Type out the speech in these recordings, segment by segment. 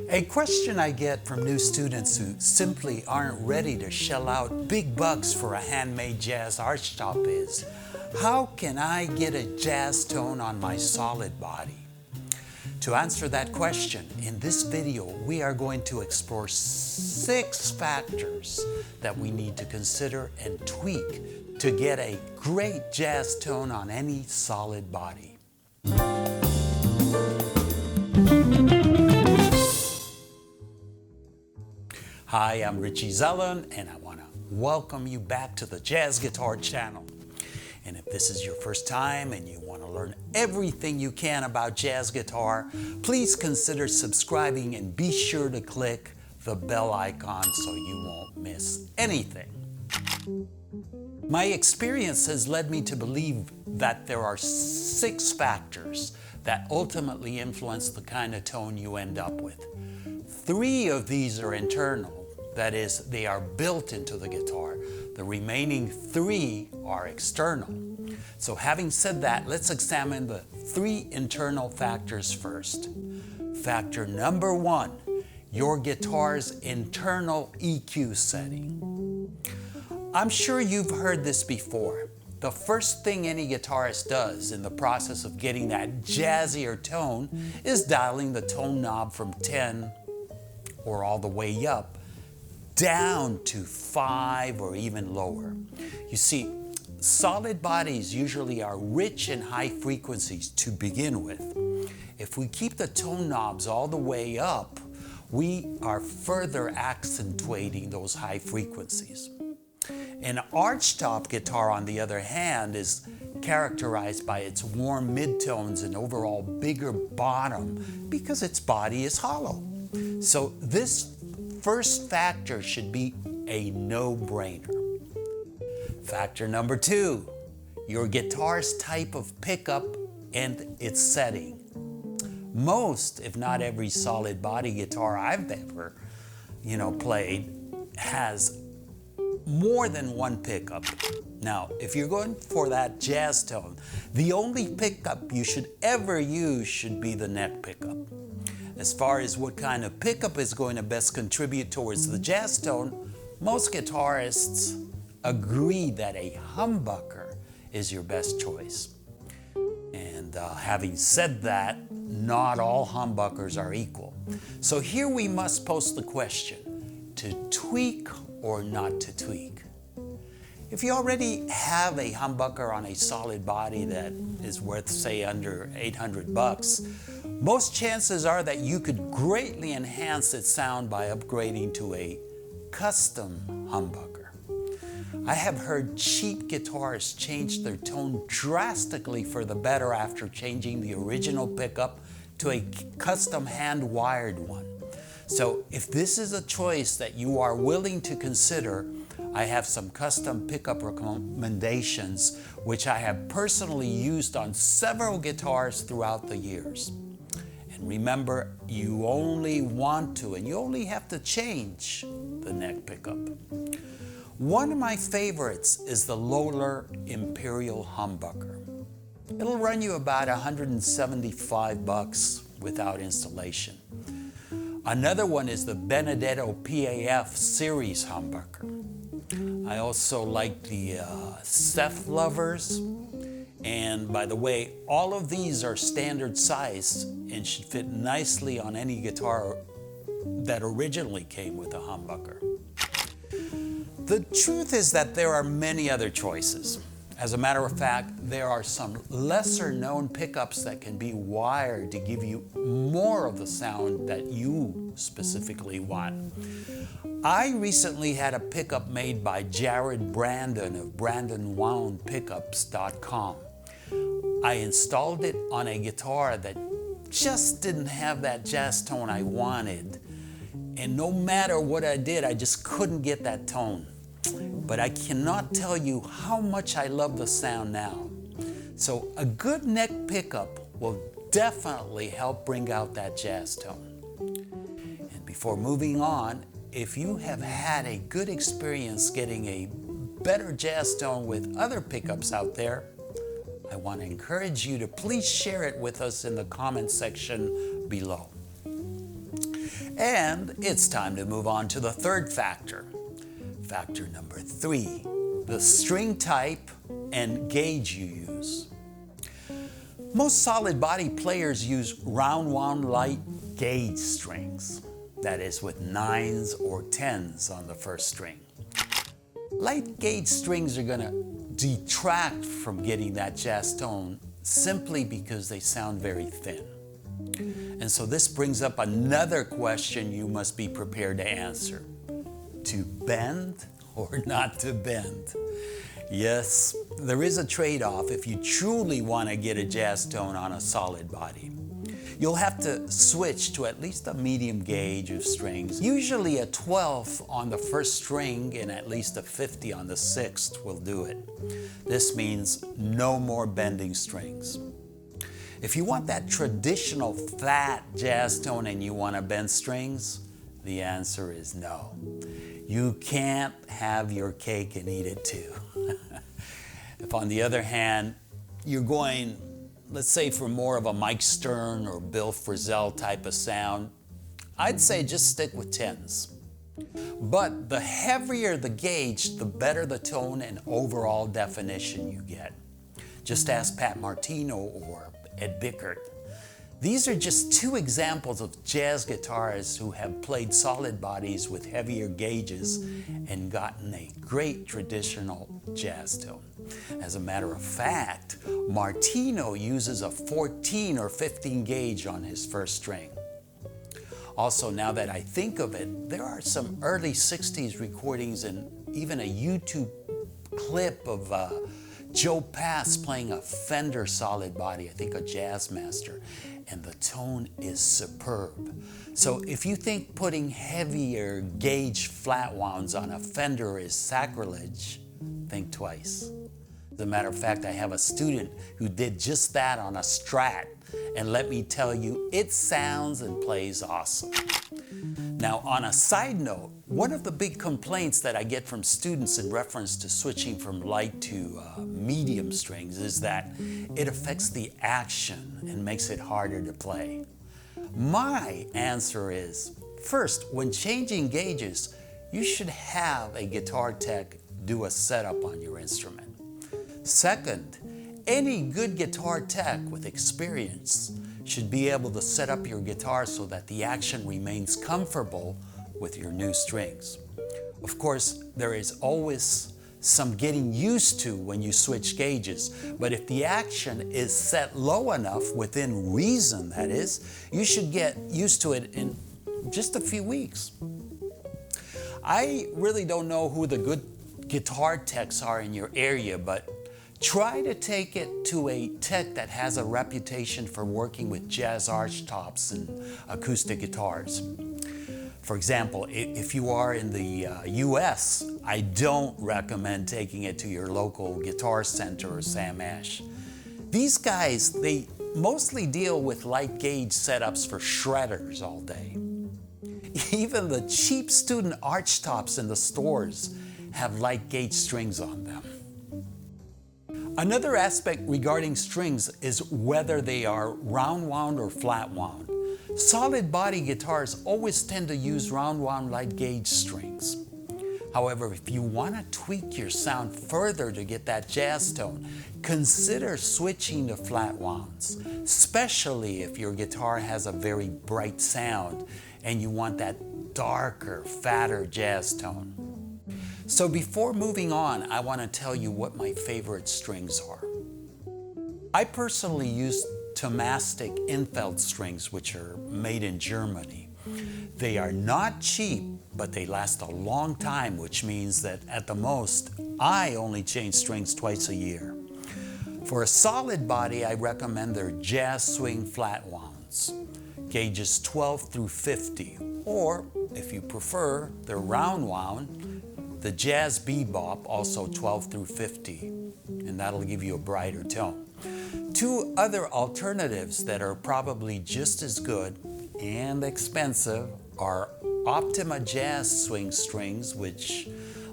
A question I get from new students who simply aren't ready to shell out big bucks for a handmade jazz archtop is, how can I get a jazz tone on my solid body? To answer that question, in this video, we are going to explore 6 factors that we need to consider and tweak to get a great jazz tone on any solid body. Hi, I'm Richie Zellen, and I want to welcome you back to the Jazz Guitar channel. And if this is your first time and you want to learn everything you can about jazz guitar, please consider subscribing and be sure to click the bell icon so you won't miss anything. My experience has led me to believe that there are 6 factors that ultimately influence the kind of tone you end up with. 3 of these are internal, that is, they are built into the guitar. The remaining 3 are external. So having said that, let's examine the 3 internal factors first. Factor number 1, your guitar's internal EQ setting. I'm sure you've heard this before. The first thing any guitarist does in the process of getting that jazzier tone is dialing the tone knob from 10 or all the way up down to 5 or even lower. You see, solid bodies usually are rich in high frequencies to begin with. If we keep the tone knobs all the way up, we are further accentuating those high frequencies. An archtop guitar, on the other hand, is characterized by its warm midtones and overall bigger bottom because its body is hollow. So this first factor should be a no-brainer. Factor number 2, your guitar's type of pickup and its setting. Most, if not every solid body guitar I've ever, played has more than one pickup. Now, if you're going for that jazz tone, the only pickup you should ever use should be the neck pickup. As far as what kind of pickup is going to best contribute towards the jazz tone, most guitarists agree that a humbucker is your best choice. And having said that, not all humbuckers are equal. So here we must pose the question, to tweak or not to tweak? If you already have a humbucker on a solid body that is worth, say, under 800 bucks, most chances are that you could greatly enhance its sound by upgrading to a custom humbucker. I have heard cheap guitarists change their tone drastically for the better after changing the original pickup to a custom hand-wired one. So if this is a choice that you are willing to consider, I have some custom pickup recommendations which I have personally used on several guitars throughout the years. And remember, you only want to and you only have to change the neck pickup. One of my favorites is the Lohler Imperial humbucker. It'll run you about 175 bucks without installation. Another one is the Benedetto PAF series humbucker. I also like the Seth Lovers. And by the way, all of these are standard size and should fit nicely on any guitar that originally came with a humbucker. The truth is that there are many other choices. As a matter of fact, there are some lesser known pickups that can be wired to give you more of the sound that you specifically want. I recently had a pickup made by Jared Brandon of BrandonWoundPickups.com. I installed it on a guitar that just didn't have that jazz tone I wanted. And no matter what I did, I just couldn't get that tone. But I cannot tell you how much I love the sound now. So a good neck pickup will definitely help bring out that jazz tone. And before moving on, if you have had a good experience getting a better jazz tone with other pickups out there, I want to encourage you to please share it with us in the comment section below. And it's time to move on to the third factor. Factor number 3, the string type and gauge you use. Most solid body players use round wound light gauge strings, that is with 9s or 10s on the first string. Light gauge strings are going to detract from getting that jazz tone simply because they sound very thin. And so this brings up another question you must be prepared to answer. To bend or not to bend? Yes, there is a trade-off if you truly want to get a jazz tone on a solid body. You'll have to switch to at least a medium gauge of strings. Usually a 12th on the first string and at least a 50 on the 6th will do it. This means no more bending strings. If you want that traditional flat jazz tone and you want to bend strings, the answer is no. You can't have your cake and eat it too. If on the other hand, you're going, let's say, for more of a Mike Stern or Bill Frisell type of sound, I'd say just stick with 10s. But the heavier the gauge, the better the tone and overall definition you get. Just ask Pat Martino or Ed Bickert. These are just 2 examples of jazz guitarists who have played solid bodies with heavier gauges and gotten a great traditional jazz tone. As a matter of fact, Martino uses a 14 or 15 gauge on his first string. Also, now that I think of it, there are some early 60s recordings and even a YouTube clip of Joe Pass playing a Fender solid body, I think a Jazzmaster, and the tone is superb. So if you think putting heavier gauge flat wounds on a Fender is sacrilege, think twice. As a matter of fact, I have a student who did just that on a Strat, and let me tell you, it sounds and plays awesome. Now, on a side note, one of the big complaints that I get from students in reference to switching from light to medium strings is that it affects the action and makes it harder to play. My answer is, first, when changing gauges, you should have a guitar tech do a setup on your instrument. Second, any good guitar tech with experience should be able to set up your guitar so that the action remains comfortable with your new strings. Of course, there is always some getting used to when you switch gauges, but if the action is set low enough, within reason that is, you should get used to it in just a few weeks. I really don't know who the good guitar techs are in your area, but try to take it to a tech that has a reputation for working with jazz archtops and acoustic guitars. For example, if you are in the US, I don't recommend taking it to your local Guitar Center or Sam Ash. These guys, they mostly deal with light gauge setups for shredders all day. Even the cheap student archtops in the stores have light gauge strings on them. Another aspect regarding strings is whether they are round wound or flat wound. Solid body guitars always tend to use round wound light gauge strings. However, if you want to tweak your sound further to get that jazz tone, consider switching to flat wounds, especially if your guitar has a very bright sound and you want that darker, fatter jazz tone. So before moving on, I want to tell you what my favorite strings are. I personally use Tomastic Infeld strings, which are made in Germany. They are not cheap, but they last a long time, which means that at the most, I only change strings twice a year. For a solid body, I recommend their Jazz Swing flat wounds, gauges 12 through 50, or if you prefer, their round wound, the Jazz Bebop, also 12 through 50, and that'll give you a brighter tone. 2 other alternatives that are probably just as good and expensive are Optima Jazz Swing strings, which,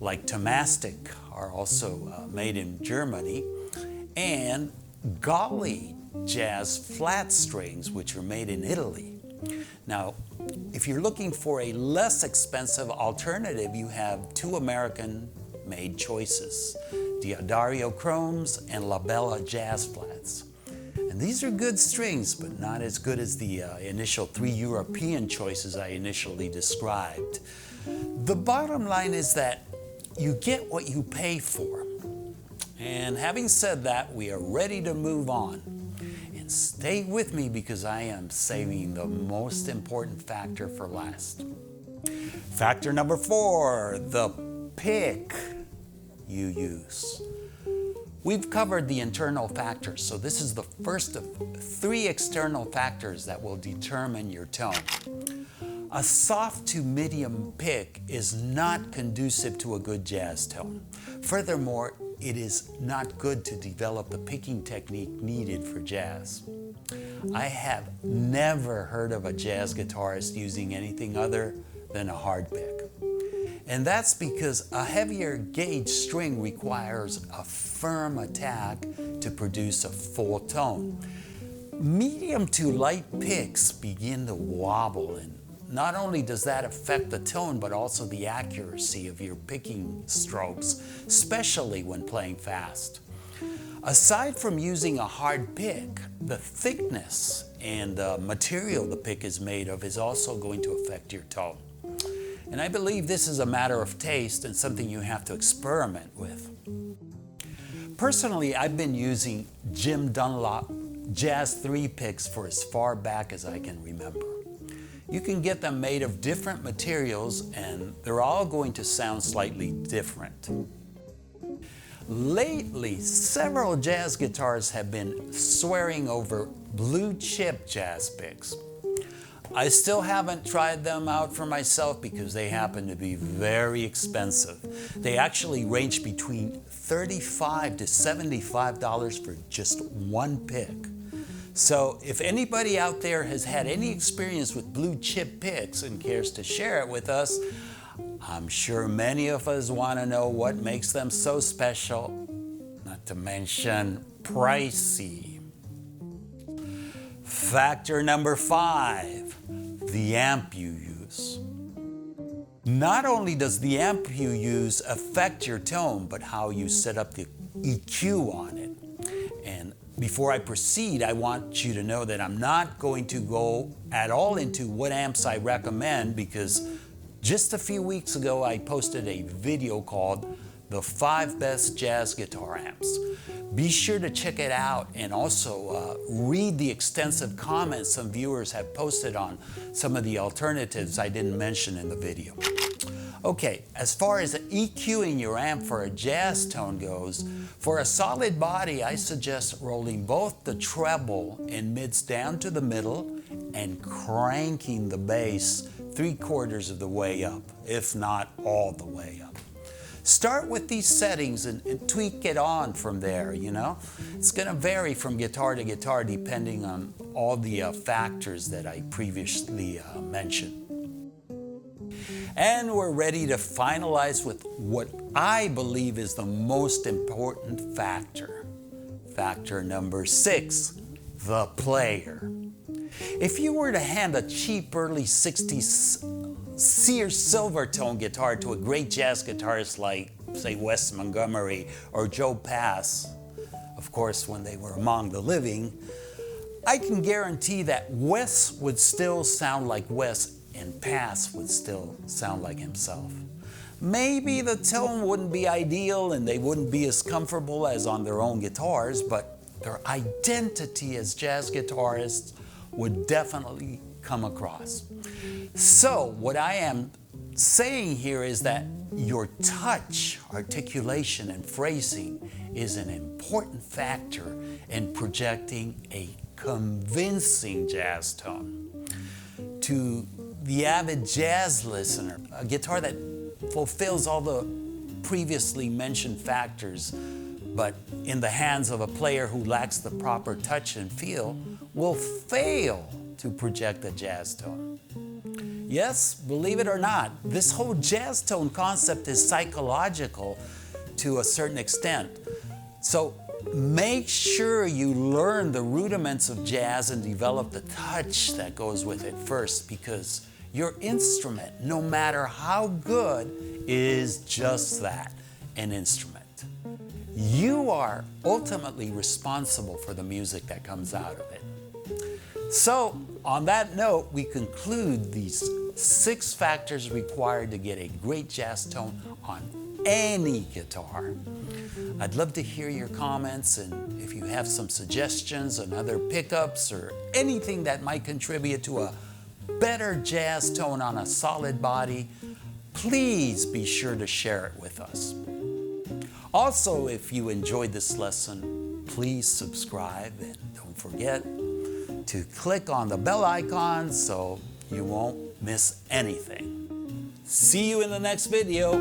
like Tomastic, are also made in Germany, and Golly Jazz flat strings, which are made in Italy. Now, if you're looking for a less expensive alternative, you have two American-made choices, the Dario Chromes and La Bella Jazz Flats. And these are good strings, but not as good as the initial three European choices I initially described. The bottom line is that you get what you pay for. And having said that, we are ready to move on. And stay with me because I am saving the most important factor for last. Factor number 4, the pick you use. We've covered the internal factors, so this is the first of 3 external factors that will determine your tone. A soft to medium pick is not conducive to a good jazz tone. Furthermore, it is not good to develop the picking technique needed for jazz. I have never heard of a jazz guitarist using anything other than a hard pick. And that's because a heavier gauge string requires a firm attack to produce a full tone. Medium to light picks begin to wobble, and not only does that affect the tone, but also the accuracy of your picking strokes, especially when playing fast. Aside from using a hard pick, the thickness and the material the pick is made of is also going to affect your tone. And I believe this is a matter of taste and something you have to experiment with. Personally, I've been using Jim Dunlop Jazz 3 picks for as far back as I can remember. You can get them made of different materials and they're all going to sound slightly different. Lately, several jazz guitarists have been swearing over blue chip jazz picks. I still haven't tried them out for myself because they happen to be very expensive. They actually range between $35 to $75 for just one pick. So if anybody out there has had any experience with blue chip picks and cares to share it with us, I'm sure many of us want to know what makes them so special, not to mention pricey. Factor number 5, the amp you use. Not only does the amp you use affect your tone, but how you set up the EQ on it. And before I proceed, I want you to know that I'm not going to go at all into what amps I recommend, because just a few weeks ago I posted a video called The 5 Best Jazz Guitar Amps. Be sure to check it out and also read the extensive comments some viewers have posted on some of the alternatives I didn't mention in the video. Okay, as far as EQing your amp for a jazz tone goes, for a solid body, I suggest rolling both the treble and mids down to the middle and cranking the bass 3/4 of the way up, if not all the way up. Start with these settings and tweak it on from there, you know? It's gonna vary from guitar to guitar depending on all the factors that I previously mentioned. And we're ready to finalize with what I believe is the most important factor. Factor number 6, the player. If you were to hand a cheap early 60s Sears Silvertone guitar to a great jazz guitarist like, say, Wes Montgomery or Joe Pass, of course, when they were among the living, I can guarantee that Wes would still sound like Wes and Pass would still sound like himself. Maybe the tone wouldn't be ideal and they wouldn't be as comfortable as on their own guitars, but their identity as jazz guitarists would definitely come across. So what I am saying here is that your touch, articulation, and phrasing is an important factor in projecting a convincing jazz tone. To the avid jazz listener, a guitar that fulfills all the previously mentioned factors, but in the hands of a player who lacks the proper touch and feel, will fail to project a jazz tone. Yes, believe it or not, this whole jazz tone concept is psychological to a certain extent. So Make sure you learn the rudiments of jazz and develop the touch that goes with it first, because your instrument, no matter how good, is just that, an instrument. You are ultimately responsible for the music that comes out of it. So, on that note, we conclude these 6 factors required to get a great jazz tone on any guitar. I'd love to hear your comments, and if you have some suggestions on other pickups or anything that might contribute to a better jazz tone on a solid body, please be sure to share it with us. Also, if you enjoyed this lesson, please subscribe, and don't forget to click on the bell icon so you won't miss anything. See you in the next video.